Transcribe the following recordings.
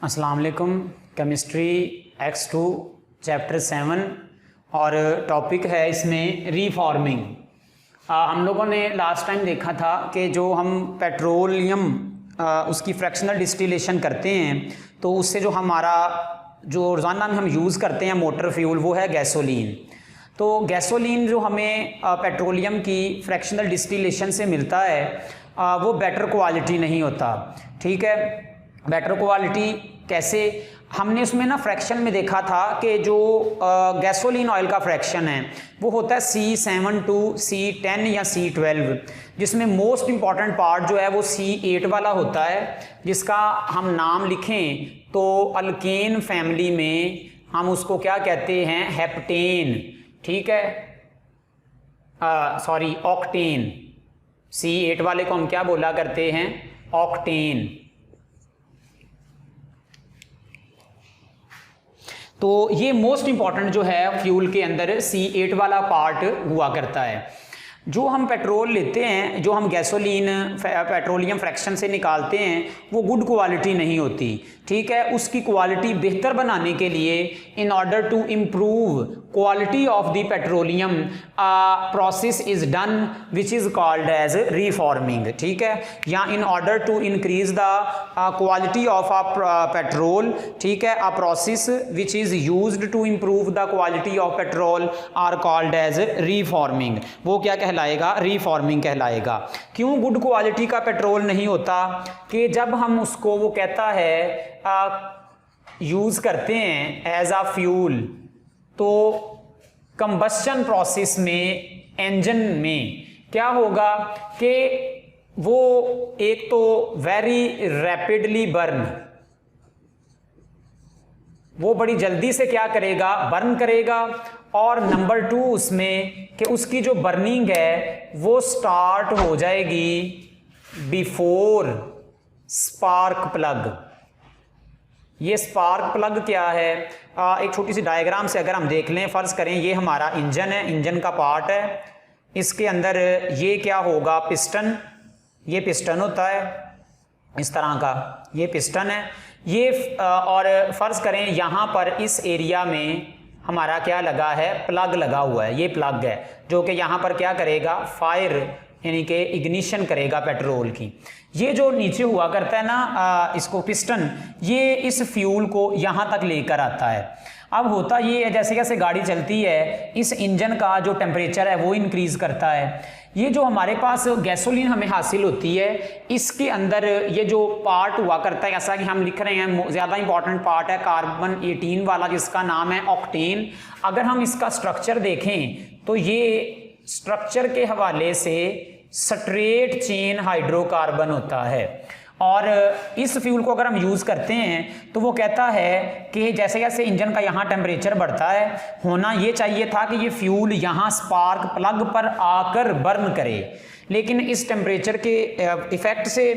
अस्सलाम वालेकुम। Chemistry X2 chapter 7 और टॉपिक है इसमें रीफॉर्मिंग। हम लोगों ने लास्ट टाइम देखा था कि जो हम पेट्रोलियम उसकी फ्रैक्शनल डिस्टिलेशन करते हैं तो उससे जो हमारा जो रोज़ाना में हम यूज़ करते हैं मोटर फ्यूल वो है गैसोलीन। तो गैसोलीन जो हमें पेट्रोलियम की फ्रैक्शनल डिस्टिलेशन से मिलता है वो बेटर क्वालिटी नहीं होता। ठीक है, बेटर क्वालिटी कैसे? हमने उसमें ना फ्रैक्शन में देखा था कि जो गैसोलीन ऑयल का फ्रैक्शन है वो होता है C7 to C10 या C12, जिसमें मोस्ट इम्पॉर्टेंट पार्ट जो है वो C8 वाला होता है, जिसका हम नाम लिखें तो अल्केन फैमिली में हम उसको क्या कहते हैं? हेप्टेन। ठीक है, सॉरी ऑक्टेन। C8 वाले को हम क्या बोला करते हैं? ऑक्टेन। तो ये मोस्ट इंपॉर्टेंट जो है फ्यूल के अंदर C8 वाला पार्ट हुआ करता है। जो हम पेट्रोल लेते हैं, जो हम गैसोलीन पेट्रोलियम फ्रैक्शन से निकालते हैं वो गुड क्वालिटी नहीं होती। ठीक है, उसकी क्वालिटी बेहतर बनाने के लिए in order to improve quality of the petroleum process is done which is called as reforming. ठीक है, या in order to increase the quality of a petrol, ठीक है, a process which is used to improve the quality of petrol are called as reforming. वो क्या कहलाएगा? रीफॉर्मिंग कहलाएगा। क्यों गुड क्वालिटी का पेट्रोल नहीं होता? कि जब हम उसको वो कहता है यूज़ करते हैं एज अ फ्यूल तो कंबस्शन प्रोसेस में इंजन में क्या होगा कि वो एक तो वेरी रैपिडली बर्न, वो बड़ी जल्दी से क्या करेगा? बर्न करेगा। और नंबर 2 उसमें कि उसकी जो बर्निंग है वो स्टार्ट हो जाएगी बिफोर स्पार्क प्लग। ये स्पार्क प्लग क्या है? एक छोटी सी डायग्राम से अगर हम देख लें, फ़र्ज़ करें ये हमारा इंजन है, इंजन का पार्ट है, इसके अंदर ये क्या होगा? पिस्टन। ये पिस्टन होता है इस तरह का, ये पिस्टन है ये। और फ़र्ज़ करें यहाँ पर इस एरिया में हमारा क्या लगा है? प्लग लगा हुआ है। ये प्लग है जो कि यहाँ पर क्या करेगा? फायर यानी कि इग्निशन करेगा पेट्रोल की। ये जो नीचे हुआ करता है ना इसको पिस्टन, ये इस फ्यूल को यहाँ तक लेकर आता है। अब होता ये है जैसे जैसे गाड़ी चलती है इस इंजन का जो टेम्परेचर है वो इंक्रीज करता है। ये जो हमारे पास गैसोलीन हमें हासिल होती है इसके अंदर ये जो पार्ट हुआ करता है, ऐसा कि हम लिख रहे हैं ज़्यादा इंपॉर्टेंट पार्ट है कार्बन 18 वाला जिसका नाम है ऑक्टेन। अगर हम इसका स्ट्रक्चर देखें तो ये स्ट्रक्चर के हवाले से स्ट्रेट चेन हाइड्रोकार्बन होता है। और इस फ्यूल को अगर हम यूज़ करते हैं तो वो कहता है कि जैसे जैसे इंजन का यहाँ टेम्परेचर बढ़ता है, होना ये चाहिए था कि ये फ्यूल यहाँ स्पार्क प्लग पर आकर बर्न करे, लेकिन इस टेम्परेचर के इफ़ेक्ट से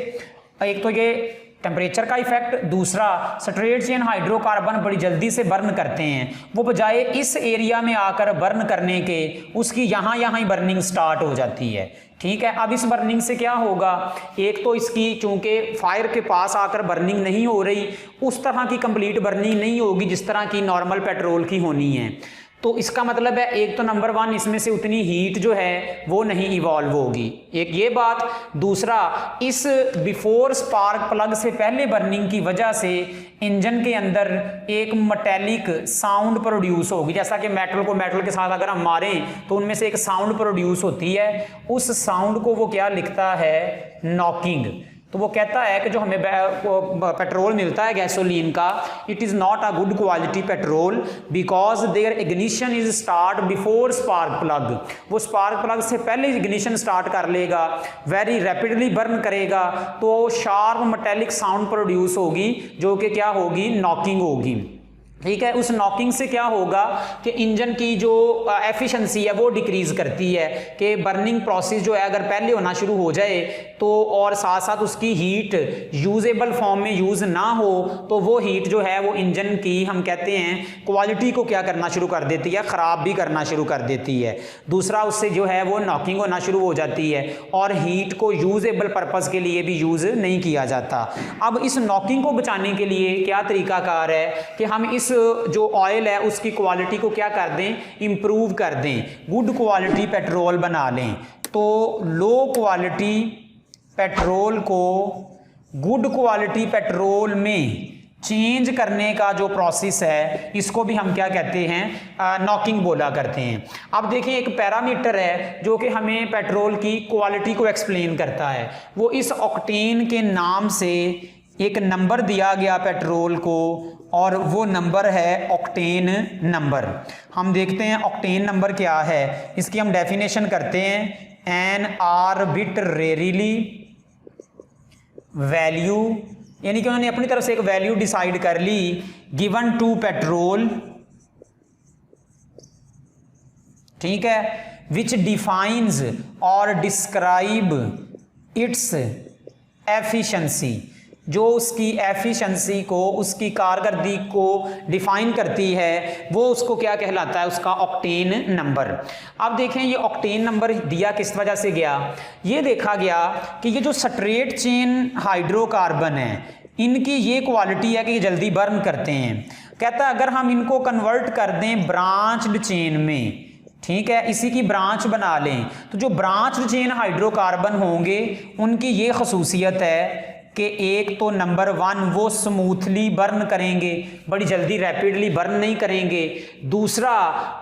एक तो ये टेम्परेचर का इफेक्ट, दूसरा स्ट्रेट चेन हाइड्रोकार्बन बड़ी जल्दी से बर्न करते हैं, वो बजाय इस एरिया में आकर बर्न करने के उसकी यहाँ ही बर्निंग स्टार्ट हो जाती है। ठीक है, अब इस बर्निंग से क्या होगा? एक तो इसकी चूंकि फायर के पास आकर बर्निंग नहीं हो रही, उस तरह की कंप्लीट बर्निंग नहीं होगी जिस तरह की नॉर्मल पेट्रोल की होनी है। तो इसका मतलब है एक तो नंबर 1 इसमें से उतनी हीट जो है वो नहीं इवॉल्व होगी, एक ये बात। दूसरा, इस बिफोर स्पार्क प्लग से पहले बर्निंग की वजह से इंजन के अंदर एक मेटेलिक साउंड प्रोड्यूस होगी। जैसा कि मेटल को मेटल के साथ अगर हम मारें तो उनमें से एक साउंड प्रोड्यूस होती है, उस साउंड को वो क्या लिखता है? नॉकिंग। तो वो कहता है कि जो हमें पेट्रोल मिलता है गैसोलीन का, it is not a good quality petrol because their ignition is start before spark plug. वो स्पार्क प्लग से पहले इग्निशन स्टार्ट कर लेगा, वेरी रैपिडली बर्न करेगा, तो शार्प मेटेलिक साउंड प्रोड्यूस होगी जो कि क्या होगी? नॉकिंग होगी। ठीक है। उस नॉकिंग से क्या होगा कि इंजन की जो एफिशिएंसी है वो डिक्रीज करती है, कि बर्निंग प्रोसेस जो है अगर पहले होना शुरू हो जाए तो और साथ साथ उसकी हीट यूजेबल फॉर्म में यूज ना हो तो वो हीट जो है वो इंजन की हम कहते हैं क्वालिटी को क्या करना शुरू कर देती है, ख़राब भी करना शुरू कर देती है। दूसरा उससे जो है वो नॉकिंग होना शुरू हो जाती है और हीट को यूजेबल पर्पज़ के लिए भी यूज़ नहीं किया जाता। अब इस नॉकिंग को बचाने के लिए क्या तरीकाकार है कि हम इस जो ऑयल है उसकी क्वालिटी को क्या कर दें, इंप्रूव कर दें, गुड क्वालिटी पेट्रोल बना लें। तो लो क्वालिटी पेट्रोल को गुड क्वालिटी पेट्रोल में चेंज करने का जो प्रोसेस है इसको भी हम क्या कहते हैं, नॉकिंग बोला करते हैं। अब देखिए एक पैरामीटर है जो कि हमें पेट्रोल की क्वालिटी को एक्सप्लेन करता है, वो इस ऑक्टेन के नाम से एक नंबर दिया गया पेट्रोल को और वो नंबर है ऑक्टेन नंबर। हम देखते हैं ऑक्टेन नंबर क्या है, इसकी हम डेफिनेशन करते हैं, एन आर्बिट्रेरीली वैल्यू, यानी कि उन्होंने अपनी तरफ से एक वैल्यू डिसाइड कर ली गिवन टू पेट्रोल, ठीक है, विच डिफाइंस और डिस्क्राइब इट्स एफिशिएंसी, जो उसकी एफिशिएंसी को, उसकी कारकर्दगी को डिफाइन करती है, वो उसको क्या कहलाता है, उसका ऑक्टेन नंबर। अब देखें ये ऑक्टेन नंबर दिया किस वजह से गया, ये देखा गया कि ये जो स्ट्रेट चेन हाइड्रोकार्बन है इनकी ये क्वालिटी है कि ये जल्दी बर्न करते हैं। कहता है अगर हम इनको कन्वर्ट कर दें ब्रांच्ड चेन में, ठीक है, इसी की ब्रांच बना लें, तो जो ब्रांच्ड चेन हाइड्रोकार्बन होंगे उनकी ये खसूसियत है कि एक तो नंबर 1 वो स्मूथली बर्न करेंगे, बड़ी जल्दी रैपिडली बर्न नहीं करेंगे। दूसरा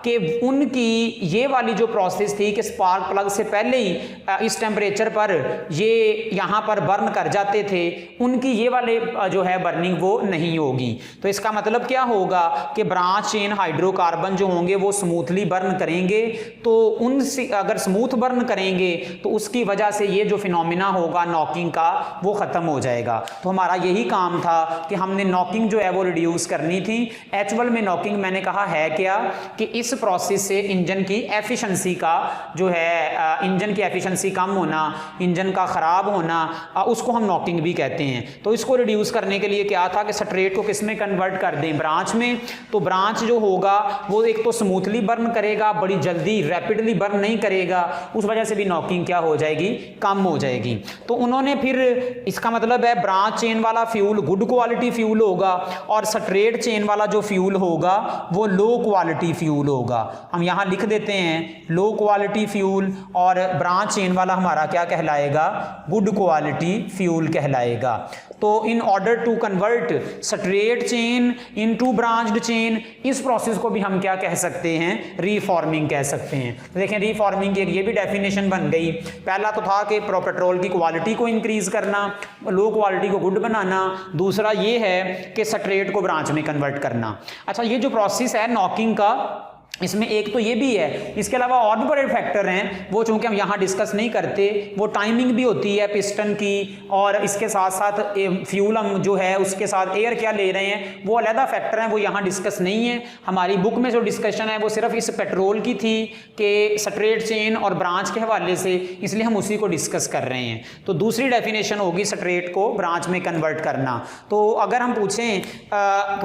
कि उनकी ये वाली जो प्रोसेस थी कि स्पार्क प्लग से पहले ही इस टेम्परेचर पर ये यहाँ पर बर्न कर जाते थे, उनकी ये वाले जो है बर्निंग वो नहीं होगी। तो इसका मतलब क्या होगा कि ब्रांच चेन हाइड्रोकार्बन जो होंगे वो स्मूथली बर्न करेंगे, तो उनसे अगर स्मूथ बर्न करेंगे तो उसकी वजह से ये जो फिनोमिना होगा नॉकिंग का वो ख़त्म हो जाएगा। तो हमारा यही काम था कि हमने नॉकिंग जो है वो रिड्यूस करनी थी। एक्चुअल में नॉकिंग मैंने कहा है क्या कि इस प्रोसेस से इंजन की एफिशिएंसी का जो है इंजन की एफिशिएंसी कम होना, इंजन का ख़राब होना, उसको हम नॉकिंग भी कहते हैं। तो इसको रिड्यूस करने के लिए क्या था कि स्ट्रेट को किस में कन्वर्ट कर दें, ब्रांच में। तो ब्रांच जो होगा वो एक तो स्मूथली बर्न करेगा, बड़ी जल्दी रैपिडली बर्न नहीं करेगा, उस वजह से भी नॉकिंग क्या हो जाएगी, कम हो जाएगी। तो उन्होंने फिर इसका मतलब है ब्रांच चेन वाला फ्यूल गुड क्वालिटी फ्यूल होगा और स्ट्रेट चेन वाला जो फ्यूल होगा वो लो क्वालिटी फ्यूल होगा। हम यहां लिख देते हैं लो क्वालिटी फ्यूल, और ब्रांच चेन वाला हमारा क्या कहलाएगा, गुड क्वालिटी फ्यूल कहलाएगा। तो in order to convert straight chain into branched chain, इस प्रोसेस को भी हम क्या कह सकते हैं, रीफॉर्मिंग कह सकते हैं। तो देखें रीफॉर्मिंग की ये भी डेफिनेशन बन गई। पहला तो था कि पेट्रोल की क्वालिटी को इंक्रीज करना, लो क्वालिटी को गुड बनाना। दूसरा ये है कि स्ट्रेट को ब्रांच में कन्वर्ट करना। अच्छा, ये जो प्रोसेस है नॉकिंग का, इसमें एक तो ये भी है, इसके अलावा और भी बड़े फैक्टर हैं, वो चूंकि हम यहाँ डिस्कस नहीं करते। वो टाइमिंग भी होती है पिस्टन की, और इसके साथ साथ फ्यूल हम जो है उसके साथ एयर क्या ले रहे हैं वो अलग फैक्टर हैं, वो यहाँ डिस्कस नहीं है। हमारी बुक में जो डिस्कशन है वो सिर्फ इस पेट्रोल की थी कि स्ट्रेट चेन और ब्रांच के हवाले से, इसलिए हम उसी को डिस्कस कर रहे हैं। तो दूसरी डेफिनेशन होगी स्ट्रेट को ब्रांच में कन्वर्ट करना। तो अगर हम पूछें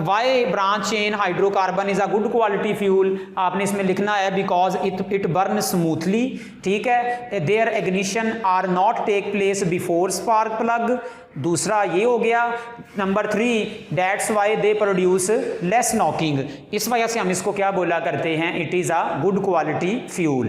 why branch chain hydrocarbon is a good quality fuel, आपने इसमें लिखना है बिकॉज इट बर्न स्मूथली, ठीक है, their ignition are not take place before spark plug. दूसरा ये हो गया। Number 3, that's why they produce less knocking, इस वजह से हम इसको क्या बोला करते हैं, it is a good quality fuel.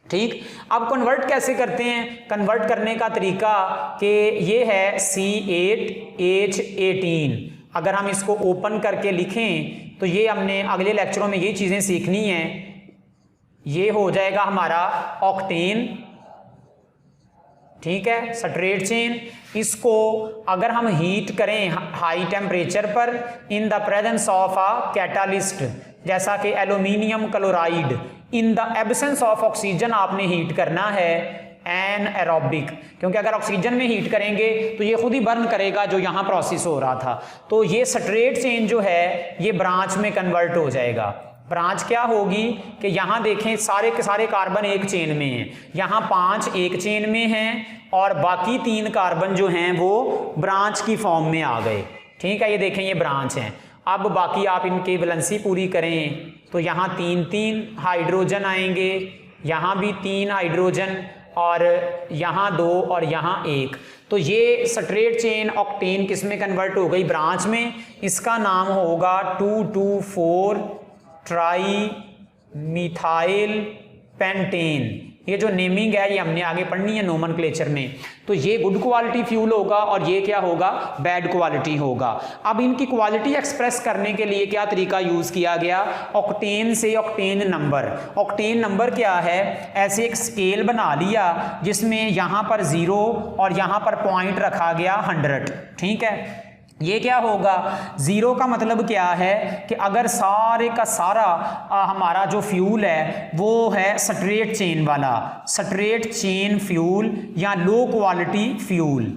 ठीक, अब कन्वर्ट कैसे करते हैं, कन्वर्ट करने का तरीका कि ये है C8H18। अगर हम इसको ओपन करके लिखें तो ये हमने अगले लेक्चरों में ये चीज़ें सीखनी हैं। ये हो जाएगा हमारा ऑक्टेन, ठीक है, स्ट्रेट चेन। इसको अगर हम हीट करें हाई टेम्परेचर पर in the presence of a catalyst, जैसा कि aluminium chloride, in the absence of oxygen आपने हीट करना है, एनएरोबिक, क्योंकि अगर ऑक्सीजन में हीट करेंगे तो ये खुद ही बर्न करेगा जो यहाँ प्रोसेस हो रहा था। तो ये स्ट्रेट चेन जो है ये ब्रांच में कन्वर्ट हो जाएगा। ब्रांच क्या होगी कि यहाँ देखें सारे के सारे कार्बन एक चेन में हैं, यहाँ 5 एक चेन में हैं और बाकी 3 कार्बन जो हैं वो ब्रांच की फॉर्म में आ गए। ठीक है, ये देखें ये ब्रांच हैं। अब बाकी आप इनकी वैलेंसी पूरी करें तो यहाँ 3 हाइड्रोजन आएंगे, यहाँ भी 3 हाइड्रोजन और यहाँ 2 और यहाँ 1। तो ये स्ट्रेट चेन ऑक्टेन किस में कन्वर्ट हो गई? ब्रांच में। इसका नाम होगा 2,2,4 ट्राई मिथाइल पेंटेन। ये जो नेमिंग है ये हमने आगे पढ़नी है नोमेनक्लेचर में। तो ये गुड क्वालिटी फ्यूल होगा और ये क्या होगा? बैड क्वालिटी होगा। अब इनकी क्वालिटी एक्सप्रेस करने के लिए क्या तरीका यूज किया गया? ऑक्टेन से ऑक्टेन नंबर। ऑक्टेन नंबर क्या है? ऐसे एक स्केल बना लिया जिसमें यहां पर 0 और यहां पर पॉइंट रखा गया 100। ठीक है, ये क्या होगा? 0 का मतलब क्या है कि अगर सारे का सारा हमारा जो फ्यूल है वो है स्ट्रेट चेन वाला, स्ट्रेट चेन फ्यूल या लो क्वालिटी फ्यूल,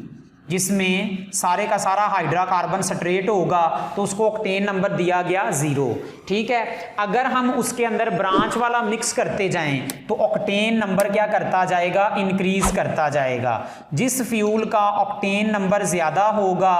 जिसमें सारे का सारा हाइड्रोकार्बन स्ट्रेट होगा तो उसको ऑक्टेन नंबर दिया गया 0। ठीक है, अगर हम उसके अंदर ब्रांच वाला मिक्स करते जाएं तो ऑक्टेन नंबर क्या करता जाएगा? इंक्रीज करता जाएगा। जिस फ्यूल का ऑक्टेन नंबर ज्यादा होगा,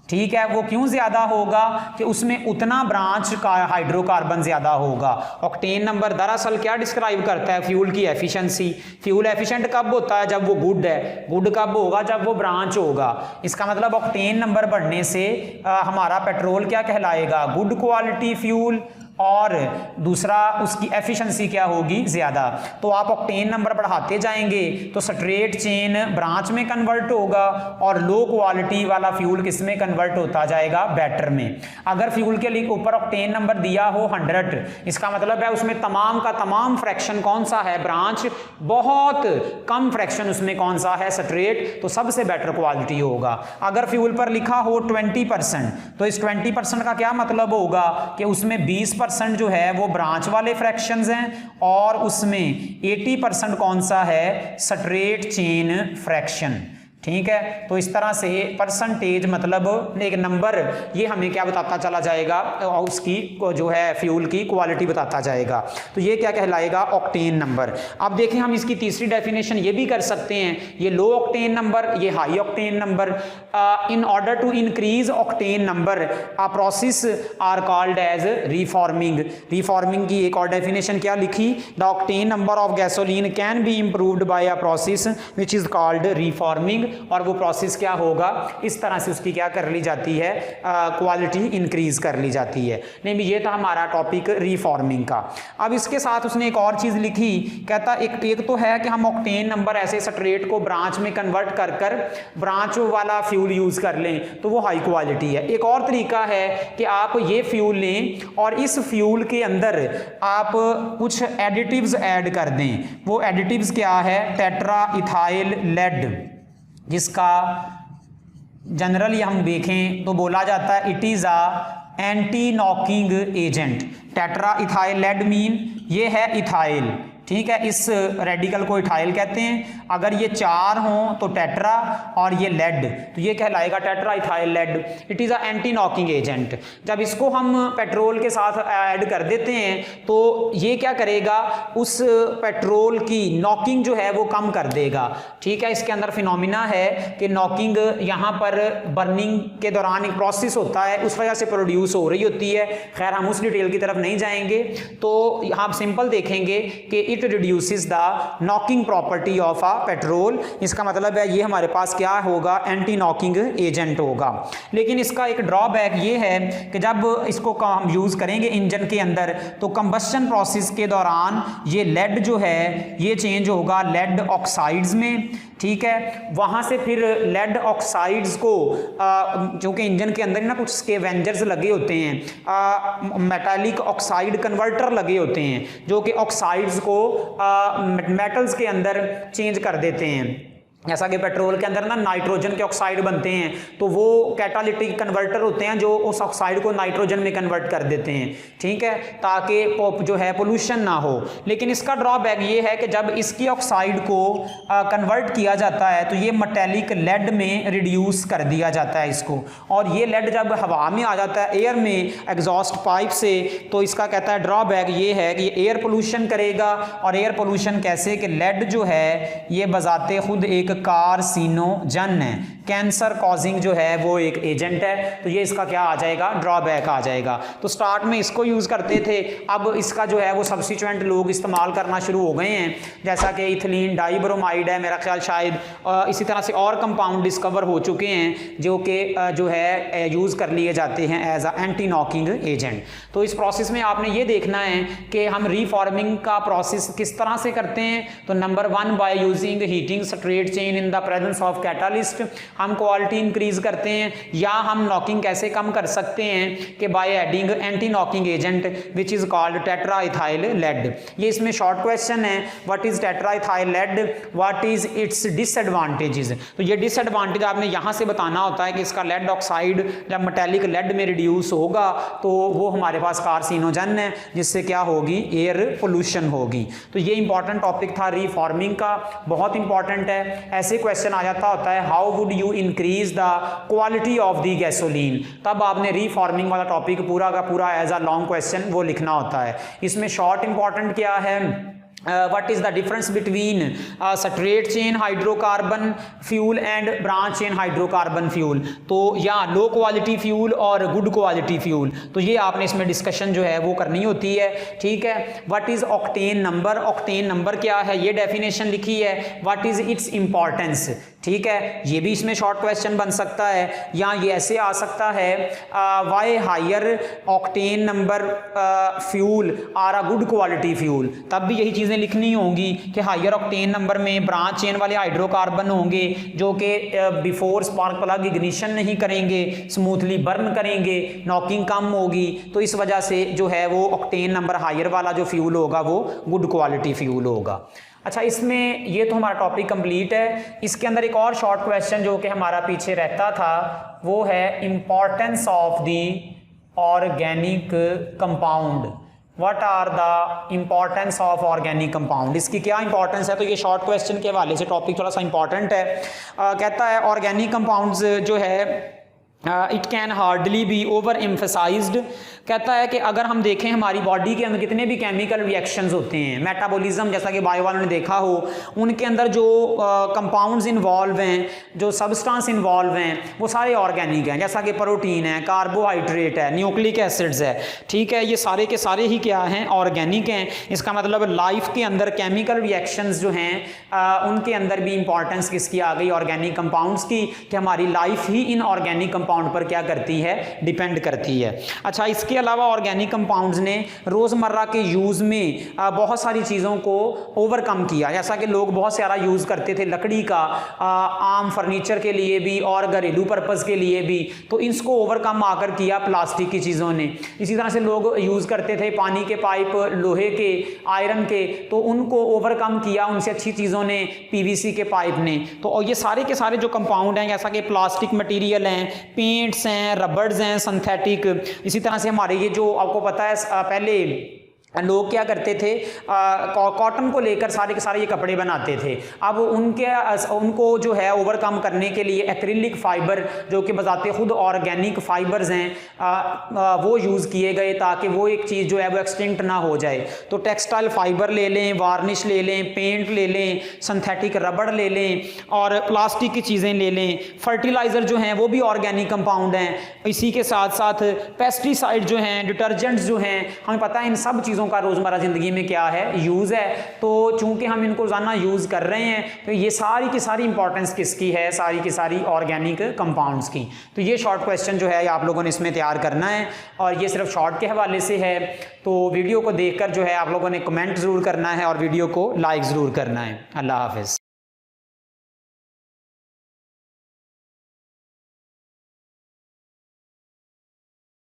ठीक है, वो क्यों ज्यादा होगा? कि उसमें उतना ब्रांच का हाइड्रोकार्बन ज्यादा होगा। ऑक्टेन नंबर दरअसल क्या डिस्क्राइब करता है? फ्यूल की एफिशिएंसी। फ्यूल एफिशिएंट कब होता है? जब वो गुड है। गुड कब होगा? जब वो ब्रांच होगा। इसका मतलब ऑक्टेन नंबर बढ़ने से हमारा पेट्रोल क्या कहलाएगा? गुड क्वालिटी फ्यूल, और दूसरा उसकी एफिशिएंसी क्या होगी? ज्यादा। तो आप ऑक्टेन नंबर बढ़ाते जाएंगे तो स्ट्रेट चेन ब्रांच में कन्वर्ट होगा और लो क्वालिटी वाला फ्यूल किस में कन्वर्ट होता जाएगा? बेटर में। अगर फ्यूल के लिए ऊपर ऑक्टेन नंबर दिया हो 100, इसका मतलब है उसमें तमाम का तमाम फ्रैक्शन कौन सा है? ब्रांच। बहुत कम फ्रैक्शन उसमें कौन सा है? स्ट्रेट। तो सबसे बेटर क्वालिटी होगा। अगर फ्यूल पर लिखा हो 20%, तो इस 20% का क्या मतलब होगा? कि उसमें 20% जो है वो ब्रांच वाले फ्रैक्शंस हैं और उसमें 80% कौन सा है? Straight chain fraction. ठीक है, तो इस तरह से परसेंटेज मतलब एक नंबर ये हमें क्या बताता चला जाएगा? उसकी जो है फ्यूल की क्वालिटी बताता जाएगा। तो ये क्या कहलाएगा? Octane number. अब देखें हम इसकी तीसरी डेफिनेशन ये भी कर सकते हैं, ये लो ऑक्टेन नंबर, ये high octane number. In order to increase octane number a process are called as reforming. Reforming की एक और डेफिनेशन क्या लिखी? The octane number of gasoline can be improved by a process which is called reforming. और वो process क्या होगा? इस तरह से उसकी क्या कर ली जाती है? क्वालिटी इंक्रीज कर ली जाती है। नहीं, ये था हमारा टॉपिक रिफॉर्मिंग का। अब इसके साथ उसने एक और चीज लिखी, कहता एक तो है कि हम ऑक्टेन नंबर ऐसे स्ट्रेट को ब्रांच में कन्वर्ट कर कर ब्रांच वाला फ्यूल यूज कर लें तो वो हाई क्वालिटी है। एक और तरीका है कि आप ये फ्यूल लें और इस फ्यूल के अंदर आप कुछ एडिटिव्स ऐड कर दें। वो एडिटिव्स क्या है? टेट्रा इथाइल लेड, जिसका जनरली हम देखें तो बोला जाता है it is a anti knocking agent. Tetra ethyl lead mean ये है इथाइल। ठीक है, इस रेडिकल को इथाइल कहते हैं। अगर ये 4 हों तो टेट्रा और ये लेड, तो ये कहलाएगा tetra ethyl lead. It is a anti knocking agent. जब इसको हम पेट्रोल के साथ ऐड कर देते हैं तो ये क्या करेगा? उस पेट्रोल की नॉकिंग जो है वो कम कर देगा। ठीक है, इसके अंदर फिनोमिना है कि नॉकिंग यहाँ पर बर्निंग के दौरान एक प्रोसेस होता है, उस वजह से प्रोड्यूस हो रही होती है। खैर हम उस डिटेल की तरफ नहीं जाएंगे। तो यहाँ सिंपल देखेंगे कि it reduces the knocking property of a petrol. इसका मतलब है ये हमारे पास क्या होगा? एंटी नॉकिंग एजेंट होगा। लेकिन इसका एक ड्रॉबैक ये है कि जब इसको हम यूज करेंगे इंजन के अंदर तो कंबस्शन प्रोसेस के दौरान ये लेड जो है ये चेंज होगा लेड ऑक्साइड्स में। ठीक है, वहां से फिर लेड ऑक्साइड्स को क्योंकि इंजन के अंदर ना कुछ स्केवेंजर्स लगे होते हैं, मेटालिक ऑक्साइड कन्वर्टर लगे होते हैं जो कि ऑक्साइड्स को मेटल्स के अंदर चेंज कर देते हैं। जैसा कि पेट्रोल के अंदर ना नाइट्रोजन के ऑक्साइड बनते हैं, तो वो कैटालिटिक कन्वर्टर होते हैं जो उस ऑक्साइड को नाइट्रोजन में कन्वर्ट कर देते हैं, ठीक है, ताकि जो है पोल्यूशन ना हो। लेकिन इसका ड्रॉबैक ये है कि जब इसकी ऑक्साइड को कन्वर्ट किया जाता है तो ये मेटेलिक लेड में रिड्यूस कर दिया जाता है इसको, और ये लेड जब हवा में आ जाता है एयर में एग्जॉस्ट पाइप से, तो इसका कहता है ड्रॉबैक ये है कि ये एयर पोल्यूशन करेगा। और एयर पोल्यूशन कैसे कि लेड जो है ये बजाते खुद एक कार्सिनोजन है, कैंसर कॉजिंग जो है वो एक एजेंट है, तो ये इसका क्या आ जाएगा, ड्रॉबैक आ जाएगा। तो स्टार्ट में इसको यूज़ करते थे, अब इसका जो है वो सब्स्टिट्यूएंट लोग इस्तेमाल करना शुरू हो गए हैं, जैसा कि इथिलीन डाइब्रोमाइड है मेरा ख्याल शायद, इसी तरह से और कंपाउंड डिस्कवर हो चुके हैं जो कि जो है यूज़ कर लिए जाते हैं as a anti knocking agent. तो इस प्रोसेस में आपने ये देखना है कि हम रीफॉर्मिंग का प्रोसेस किस तरह से करते हैं। तो number 1 by using heating straight chain in the presence of catalyst, हम क्वालिटी इंक्रीज करते हैं, या हम नॉकिंग कैसे कम कर सकते हैं कि by adding anti knocking agent which is called tetraethyl lead. ये इसमें शॉर्ट क्वेश्चन है, what is tetraethyl lead, what is its disadvantages. तो ये डिसएडवांटेज आपने यहाँ से बताना होता है कि इसका लेड ऑक्साइड जब मेटेलिक लेड में रिड्यूस होगा तो वो हमारे पास कार्सिनोजन है, जिससे क्या होगी, एयर पोल्यूशन होगी। तो ये इंपॉर्टेंट टॉपिक था रीफॉर्मिंग का, बहुत इंपॉर्टेंट है। ऐसे क्वेश्चन आ जाता होता है, how would you increase the quality of the gasoline, तब आपने रीफॉर्मिंग वाला टॉपिक पूरा का पूरा एज अ लॉन्ग क्वेश्चन वो लिखना होता है। इसमें शॉर्ट इंपॉर्टेंट क्या है, what is the difference between straight chain hydrocarbon fuel and branch chain hydrocarbon fuel, तो या लो क्वालिटी फ्यूल और गुड क्वालिटी फ्यूल, तो ये आपने इसमें डिस्कशन जो है वो करनी होती है, ठीक है। What is octane number, octane number क्या है ये डेफिनेशन लिखी है, व्हाट इज इट्स इंपॉर्टेंस, ठीक है, ये भी इसमें शॉर्ट क्वेश्चन बन सकता है, या ये ऐसे आ सकता है, why higher octane number fuel are a good quality fuel, तब भी यही चीज़ें लिखनी होंगी कि हायर ऑक्टेन नंबर में ब्रांच चेन वाले हाइड्रोकार्बन होंगे जो कि बिफोर स्पार्क प्लग इग्निशन नहीं करेंगे, स्मूथली बर्न करेंगे, नॉकिंग कम होगी, तो इस वजह से जो है वो ऑक्टेन नंबर हायर वाला जो फ्यूल होगा वो गुड क्वालिटी फ्यूल होगा। अच्छा, इसमें ये तो हमारा टॉपिक कंप्लीट है। इसके अंदर एक और शॉर्ट क्वेश्चन जो कि हमारा पीछे रहता था वो है importance of the organic compound, what are the importance of organic compound, इसकी क्या इंपॉर्टेंस है। तो ये शॉर्ट क्वेश्चन के हवाले से टॉपिक थोड़ा सा इंपॉर्टेंट है। कहता है ऑर्गेनिक कंपाउंड्स जो है it can hardly be over emphasized, कहता है कि अगर हम देखें हमारी बॉडी के अंदर कितने भी केमिकल रिएक्शंस होते हैं, मेटाबॉलिज्म जैसा कि बायो वालों ने देखा हो, उनके अंदर जो कंपाउंड्स इन्वॉल्व हैं, जो सब्सटेंस इन्वॉल्व हैं, वो सारे ऑर्गेनिक हैं, जैसा कि प्रोटीन है, कार्बोहाइड्रेट है, न्यूक्लिक एसिड्स है, ठीक है, ये सारे के सारे ही क्या हैं, ऑर्गेनिक हैं। इसका मतलब लाइफ के अंदर केमिकल रिएक्शंस जो हैं उनके अंदर भी इंपॉर्टेंस किसकी आ गई, ऑर्गेनिक कंपाउंड्स की, कि हमारी life he in organic compound पर क्या करती है, डिपेंड करती है। अच्छा, इसके अलावा ऑर्गेनिक कंपाउंड्स ने रोज़मर्रा के यूज़ में बहुत सारी चीज़ों को ओवरकम किया, जैसा कि लोग बहुत सारा यूज़ करते थे लकड़ी का, आम फर्नीचर के लिए भी और घरेलू पर्पज़ के लिए भी, तो इसको ओवरकम आकर किया प्लास्टिक की चीज़ों ने। इसी तरह से लोग यूज़ करते थे पानी के पाइप लोहे के, आयरन के, तो उनको ओवरकम किया उनसे अच्छी चीज़ों ने, पीवीसी के पाइप ने। तो ये सारे के सारे जो कंपाउंड हैं, जैसा कि प्लास्टिक मटेरियल हैं, पेंट्स हैं, रबर्स हैं, सिंथेटिक, इसी तरह से हमारे ये जो आपको पता है पहले लोग क्या करते थे, कॉटन को लेकर सारे के सारे ये कपड़े बनाते थे। अब उनको जो है ओवरकम करने के लिए एक्रिलिक फाइबर जो कि बजाते खुद ऑर्गेनिक फाइबर्स हैं वो यूज़ किए गए ताकि वो एक चीज़ जो है वो एक्सटिंक्ट ना हो जाए। तो टेक्सटाइल फाइबर ले लें, वार्निश ले लें, पेंट ले लें, सिंथेटिक रबड़ ले लें और प्लास्टिक की चीज़ें ले लें। फर्टिलाइज़र जो हैं वो भी ऑर्गेनिक कंपाउंड हैं। इसी के साथ साथ पेस्टिसाइड जो हैं, डिटर्जेंट्स जो हैं, हमें पता है इन सब चीज़ों का रोज़मर्रा ज़िंदगी में क्या है, यूज़ है। तो चूंकि हम इनको रोज़ाना यूज़ कर रहे हैं तो ये सारी की सारी इंपॉर्टेंस किसकी है, सारी की सारी ऑर्गेनिक कंपाउंड्स की। तो ये शॉर्ट क्वेश्चन जो है आप लोगों ने इसमें तैयार करना है और ये सिर्फ शॉर्ट के हवाले से है। तो वीडियो को देखकर जो है आप लोगों ने कमेंट ज़रूर करना है और वीडियो को लाइक ज़रूर करना है। अल्लाह हाफ़िज़।